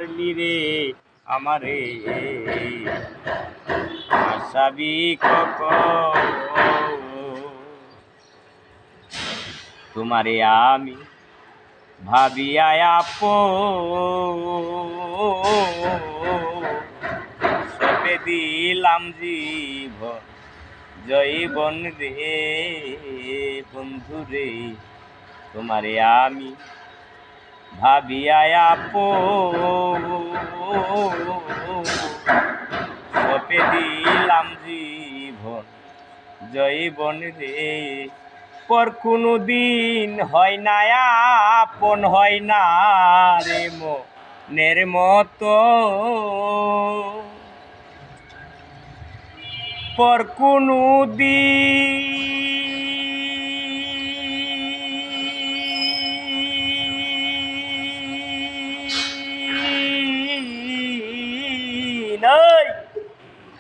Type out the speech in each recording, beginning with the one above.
মারলি রে আমারে আসাবি কখন তোমারে আমি ভাবিয়া সপে দিলাম জীবন জৈবন রে বন্ধু রে তোমারে আমি ভাবিয়া সপে দিলাম জীবন জৈবন রে পর কোনো দিন হয় না আপন হয় না রে মনের মতো পর কোনো দিন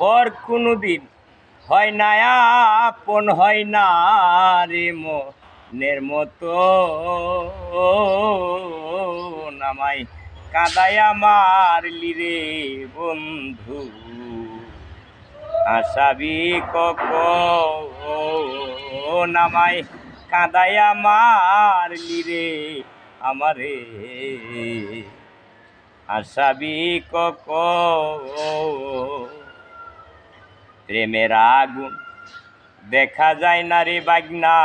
পর কোনো দিন হয় না আপন হয় না রে মনের মতো নামাই কাদায়া মারলি রে বন্ধু আসাবি কখন আমায় কাঁদায়া মারলি রে আমারে আসাবি কখন প্রেমের আগুন দেখা যায় না রে বাগনা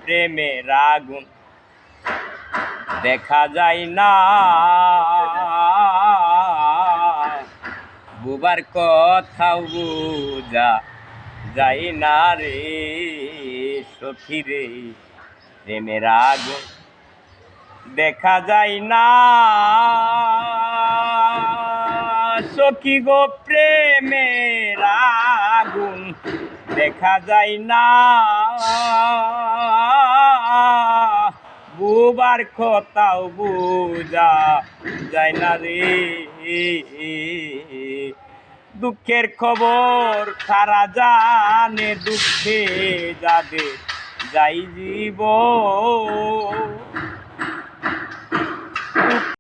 প্রেমের আগুন দেখা যায় না বুবার কথাও বুঝা যায় না রে সখী রে প্রেমের আগুন দেখা যায় না সখী গো প্রেমের আগুন দেখা যায় না বুবার কথাও বুঝা যায় না রে দুঃখের খবর সারা জানে দুঃখে যাবে যাই জীবন